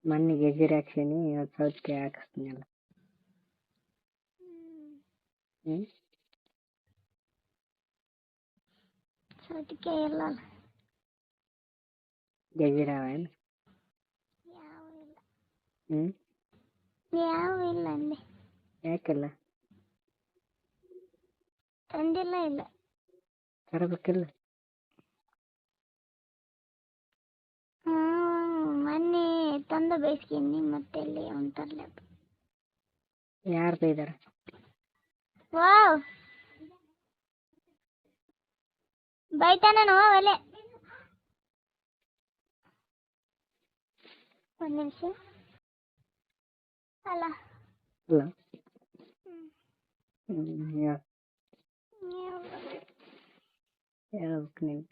ಮೊನ್ನೆ ಗೆಜ್ಜೆರ್ ಹಾಕ್ಸೀನಿ ಇವತ್ತು ಸೌತೆಕಾಯಿ ಹಾಕಿಸ್ತೀನಲ್ಲ. ಸೌತೆಕಾಯಿ ಇಲ್ಲ ಗೆಜ್ಜೆರ್ ಅವೇನು? ಯಾವ ಇಲ್ಲ ಅಂದೆ. ಯಾಕಿಲ್ಲ? ತಂದಿಲ್ಲ ಇಲ್ಲ ತರಬೇಕಿಲ್ಲ? ಮೊನ್ನೆ ತಂದ ಬೇಯಿಸ್ತೀನಿ ಮತ್ತೆ ಎಲ್ಲಿ ಅವ್ನು ತರಲಿ. ಯಾರು ಬೈದಾರ? ವಾವ್ ಬೈತಾನೇನು ಒಲೆ. ಒಂದು ನಿಮಿಷ ಅಲ್ಲ ಇಲ್ಲ ಹೇಳ್ಬೇಕು ನೀವು.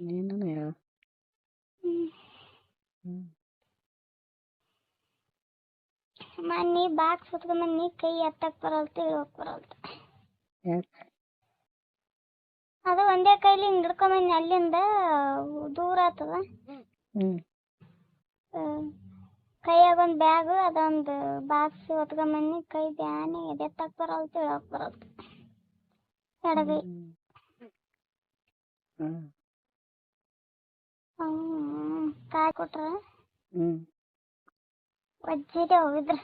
ನೀನು ಹೇಳು. ಮನ್ನಿ ಬಾಕ್ಸ್ ಹೊತ್ಕೊಂಬನ್ನಿ ಕೈ ಎತ್ತಕ್ ಬರಲ್ತು ಇಳಕ್ ಬರಲ್ತು. ಯಾಕೆ? ಅದು ಒಂದೇ ಕೈಲಿ ಹಿಂಗ್ ಹಿಡ್ಕೊಂಬನ್ನಿ ಅಲ್ಲಿಂದ ದೂರ ಆಗ್ತದ. ಕೈಯಾಗ ಒಂದು ಬ್ಯಾಗ್ ಅದೊಂದು ಬಾಕ್ಸ್ ಹೊತ್ಕೊಂಬನ್ನಿ ಕೈ ಬ್ಯಾನೆ ಎತ್ತಕ್ ಬರಲ್ತು ಇಳಕ್ ಬರಲ್ತು. ಎಡಗೈ ಕಾಯಿ ಕೊಟ್ರ ವಜ್ಜಿದೆ ಹೋಗಿದ್ರ.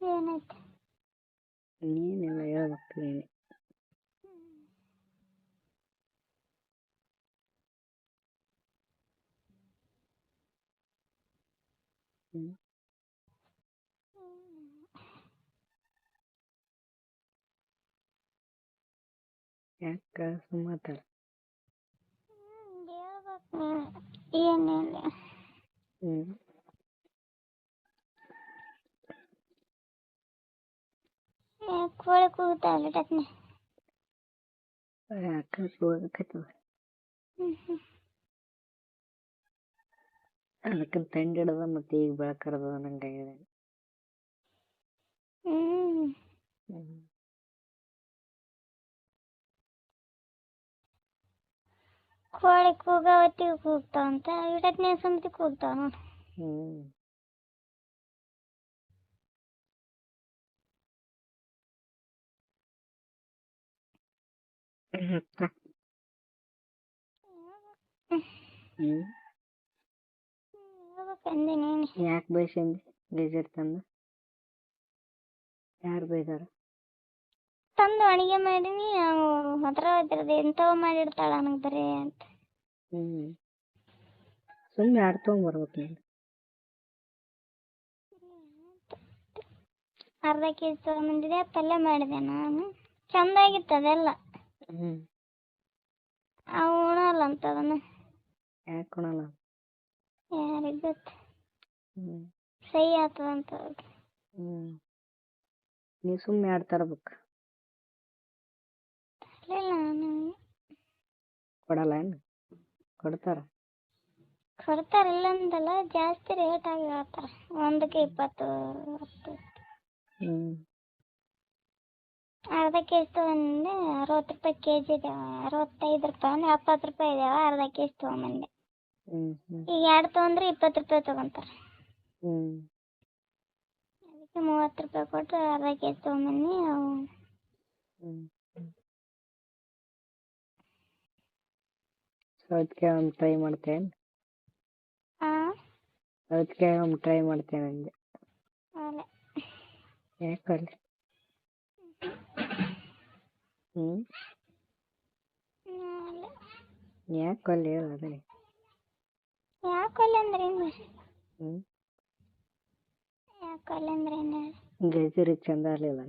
ಏನಾಯ್ತು? ನೀನೆಲ್ಲ ಹೇಳ್ಬೇಕು ನೀನೆ. ಯಾಕ ಸುಮ್ಮತ್ತಾರ? ಏನಿಲ್ಲ ಕೋಳಿ ಕೂಗುತ್ತಾವಲ್ಲ ಟಕ್ನೆ. ಯಾಕ ಕೂಗಕತ್ತವ? ಅದಕ್ಕೆ ತಂಡಿ ಹಿಡ್ದ ಮತ್ತೆ ಈಗ ಬೆಳಕರದ ನಂಗಾಗಿದೆ. ಕೋಳಿ ಕೂಗಾವತ್ತಿಗೆ ಕೂಗ್ತಾವಂತ ಇಡಕ್ನೇ ಸಮಿತಿ ಕೂಗ್ತಾವ ನೋಡಿ. ಯಾಕೆ ಬೈಸಂದಿ ಗೆಜರ್ ತಂದು? ಯಾರು ಬೈದಾರ? ತಂದು ಅಡಿಗೆ ಮಾಡೀನಿ ಹತ್ರ ಹೋಗ್ತಿರೋದು ಎಂಥವ ಮಾಡಿರ್ತಾಳ ನನಗೆ ಬರೀ ಅಂತ. ಸುಮ್ಮನೆ ಆಡ್ ತೊಗೊಂಬರ್ಬೇಕು ನೀನು. ಅರ್ಧ ಕೆಜಿ ತೊಗೊಂಬಂದಿದೆ ಪಲ್ಯ ಮಾಡಿದೆ ನಾನು. ಚಂದಾಗಿತ್ತು ಅದೆಲ್ಲ. ಅವು ಉಣಲ್ಲ ಅಂತ ಅದನ್ನ. ಯಾಕೆ ಉಣಲ್ಲ? ಯಾರಿಗೆ ಗೊತ್ತು. ಸೈ ಆಗ್ತದಂತ. ನೀವು ಸುಮ್ಮನೆ ಆಡ್ ತರಬೇಕು. ನಾನು ಕೊಡಲ್ಲ ಏನು? ಕೊಡ್ತಾರ? ಕೊಡ್ತಾರಿಲ್ಲ ಅಂತಲ್ಲ, ಜಾಸ್ತಿ ರೇಟ್ ಆಗಿ ಹೇಳ್ತಾರೆ. ಒಂದಕ್ಕೆ 20. ಅರ್ಧ ಕೆಜಿ ತೊಗೊಂಡೆ 60 ರೂಪಾಯಿ ಕೆಜಿ ಇದೆ. 65 ರೂಪಾಯಿ 70 ರೂಪಾಯಿ ಇದಾವ. ಅರ್ಧ ಕೆಜಿ ತೊಗೊಂಬಂದೆ. ಈಗ 2 ತೊಗೊಂಡ್ರೆ 20 ರೂಪಾಯಿ ತೊಗೊಂತಾರೆ. ಅದಕ್ಕೆ 30 ರೂಪಾಯಿ ಕೊಟ್ಟು ಅರ್ಧ ಕೆಜಿ ತೊಗೊಂಬನ್ನಿ. ಸೌತೆಕಾಯಿ ಒಂದು ಟ್ರೈ ಮಾಡ್ತೇನೆ. ಸೌತೆಕಾಯಿ ಒಂದು ಟ್ರೈ ಮಾಡ್ತೇನೆ ಅಂದೆ. ಯಾಕಲ್ಲಿ? ಯಾಕಲ್ಲಿ ಹೇಳು ಅದೇ. ಯಾಕಲ್ಲಿ ಅಂದ್ರೆ ಏನು? ಯಾಕಲ್ಲಿ ಅಂದ್ರೆ ಏನು? ಗೆಜರಿ ಚಂದ ಆಗಲಿಲ್ಲ.